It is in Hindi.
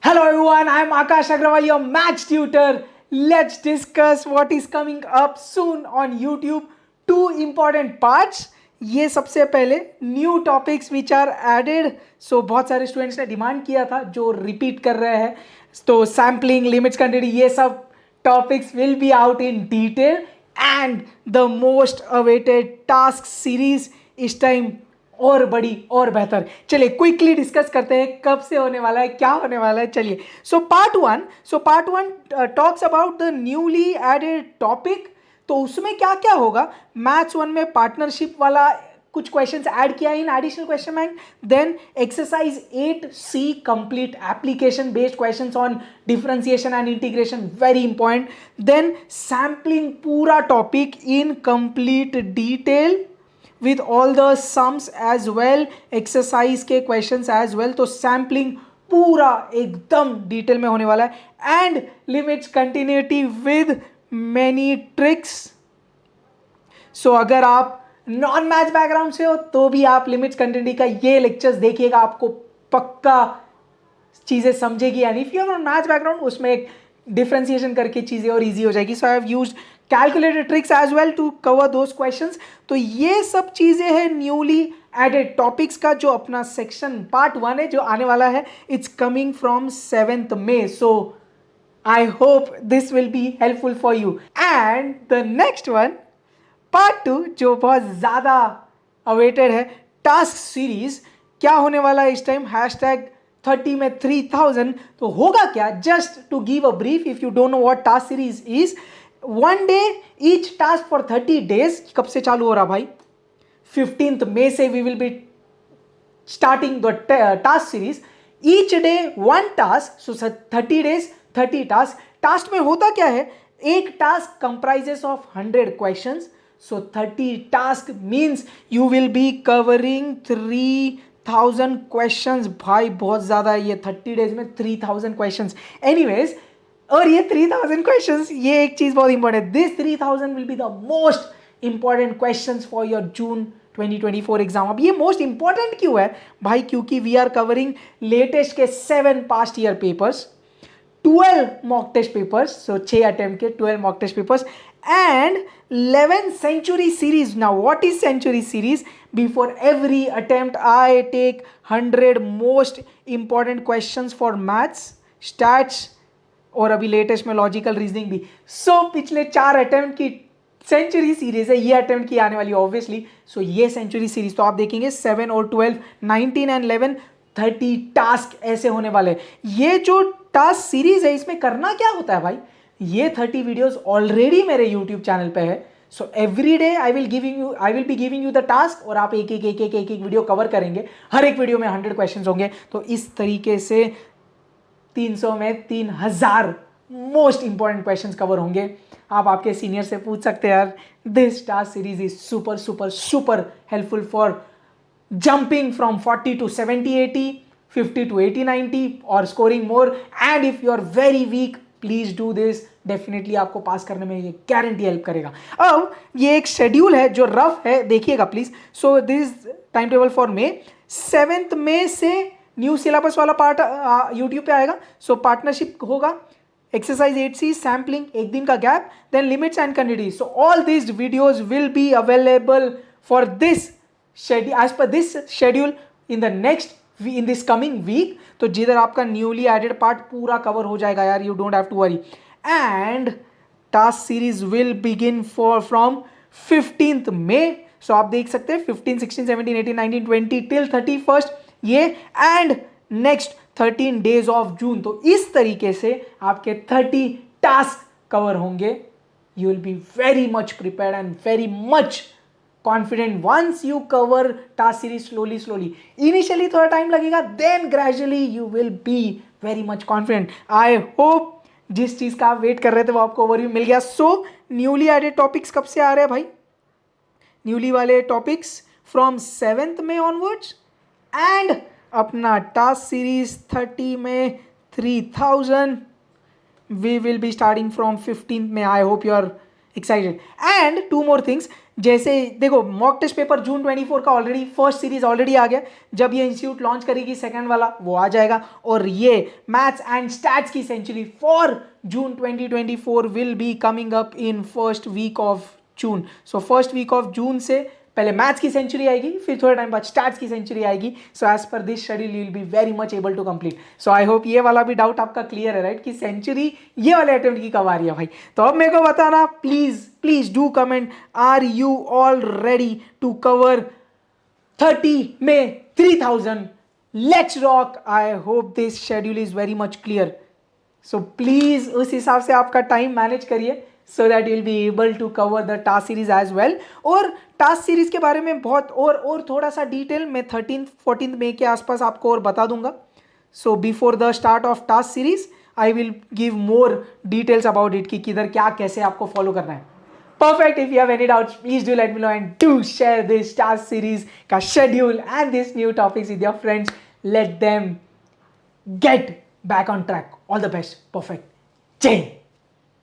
Hello everyone, I am Akash Agrawal, your maths tutor. Let's discuss what is coming up soon on YouTube. Two important parts. ये सबसे पहले new topics which are added. So बहुत सारे स्टूडेंट्स ने डिमांड किया था जो रिपीट कर रहे हैं. तो सैम्पलिंग, लिमिट्स कंटिन्यूटी, ये सब topics will be out in detail. And the most awaited task series इस टाइम और बड़ी और बेहतर. चलिए क्विकली डिस्कस करते हैं कब से होने वाला है, क्या होने वाला है. चलिए so part one talks about the newly added topic. तो उसमें क्या क्या होगा. मैथ्स 1 में पार्टनरशिप वाला कुछ क्वेश्चंस ऐड किया in additional question bank. Then exercise 8C complete application based questions on differentiation and integration, very important. Then sampling पूरा topic in complete detail with all the sums as well, exercise के questions as well. तो सैम्पलिंग पूरा एकदम डिटेल में होने वाला है. And limits continuity with many tricks. So अगर आप नॉन मैथ्स बैकग्राउंड से हो तो भी आप लिमिट्स कंटिन्यूटी का ये लेक्चर्स देखिएगा, आपको पक्का चीज़ें समझेगी. And if you are non maths background उसमें एक डिफ्रेंसिएशन करके चीज़ें और ईजी हो जाएगी. So I have used calculated tricks as well to cover those questions. तो ये सब चीज़ें हैं न्यूली एडेड टॉपिक्स का जो अपना सेक्शन पार्ट 1 है जो आने वाला है. It's coming from 7th May. So I hope this will be helpful for you. And the next one part 2 जो बहुत ज़्यादा अवेटेड है, टास्क सीरीज. क्या होने वाला है इस टाइम, हैशटैग 30 में 3000. तो होगा क्या, just to give a brief if you don't know what task series is. 1 day each task for 30 days. कब से चालू हो रहा भाई, 15th May से we will be starting the task series. Each day one task, so 30 days 30 task. Task में होता क्या है, एक task comprises of 100 questions. So 30 task means you will be covering 3000 questions. भाई बहुत ज़्यादा है ये, 30 days में 3000 questions. Anyways, और ये 3000 क्वेश्चंस, ये एक चीज बहुत इंपॉर्टेंट है. This 3000 will be the most important questions for your June 2024 exam. अब ये मोस्ट इंपॉर्टेंट क्यों है भाई, क्योंकि वी आर कवरिंग लेटेस्ट के 7 past year papers, 12 mock test papers. So 6 attempt के 12 mock test papers and 11 century series. Now what is century series? Before every attempt I take 100 most important questions for maths, stats और अभी लेटेस्ट में लॉजिकल रीजनिंग भी. सो पिछले 4 अटेम्प्ट की सेंचुरी सीरीज है, ये अटेम्प्ट की आने वाली ऑब्वियसली. सो ये सेंचुरी सीरीज तो आप देखेंगे 7 और 12, 19 एंड 11, 30 टास्क ऐसे होने वाले. ये जो टास्क सीरीज है इसमें करना क्या होता है भाई, ये 30 वीडियोस ऑलरेडी मेरे यूट्यूब चैनल पे है. So every day I will be giving you the task और आप एक एक वीडियो कवर करेंगे. हर एक वीडियो में 100 क्वेश्चन होंगे. तो इस तरीके से 300 में 3000 मोस्ट इंपॉर्टेंट क्वेश्चंस कवर होंगे. आप आपके सीनियर से पूछ सकते हैं यार. This task series is super super super helpful for jumping from 40 to 70 80, 50 to 80 90 और scoring more. And if you are very weak please do this, definitely आपको पास करने में ये गारंटी हेल्प करेगा. अब ये एक शेड्यूल है जो रफ है, देखिएगा please. So this time table for May. 7th May से न्यू सिलेबस वाला पार्ट यूट्यूब पे आएगा. सो पार्टनरशिप होगा, एक्सरसाइज 8C, सैम्पलिंग, एक दिन का गैप, then limits and continuity. So all this videos will be available for this schedule, as per this schedule in this coming week. तो जिधर आपका न्यूली एडेड पार्ट पूरा कवर हो जाएगा यार, you don't have to worry. And task series will begin from 15th May. सो आप देख सकते हैं 15, 16, 17, 18, 19, 20 टिल 31st ये, and next 13 days of June. तो इस तरीके से आपके 30 टास्क कवर होंगे. You will be very much prepared and very much confident once you cover task series slowly. Initially थोड़ा टाइम लगेगा, then gradually you will be very much confident. I hope जिस चीज का आप वेट कर रहे थे वो आपको ओवरव्यू मिल गया. सो न्यूली एडेड टॉपिक्स कब से आ रहे हैं भाई, न्यूली वाले topics from 7th May onwards. And अपना टास्क सीरीज 30 में 3000 we will be starting from 15th May. I hope you are excited. And 2 more things, जैसे देखो मॉक टेस्ट पेपर जून 24 का ऑलरेडी फर्स्ट सीरीज ऑलरेडी आ गया, जब ये इंस्टीट्यूट लॉन्च करेगी सेकंड वाला वो आ जाएगा, और ये मैथ्स एंड स्टैट्स की century for June 2024 will be coming up in first week of June. So first week of June से पहले मैथ्स की सेंचुरी आएगी, फिर थोड़े टाइम बाद स्टैट्स की सेंचुरी आएगी। So as per this schedule you will be very much able to complete. So I hope ये वाला भी डाउट आपका क्लियर है, राइट, कि सेंचुरी ये वाले अटेम्प्ट की कब आ रही है भाई। तो अब मेरे को बताना please please do comment, are you all ready to cover 30 में 3000? Let's rock. I hope this schedule is very much clear. So please उस हिसाब से आपका टाइम मैनेज करिए, so that you'll be able to cover the task series as well। और टास्क सीरीज के बारे में बहुत और थोड़ा सा डिटेल मैं 13-14 मई के आसपास आपको और बता दूंगा। So before the start of task series I will give more details about it कि किधर क्या कैसे आपको फॉलो करना है। Perfect. If you have any doubts, please do let me know and do share this task series का schedule and this new topics with your friends. Let them get back on track. All the best. Perfect. Jai.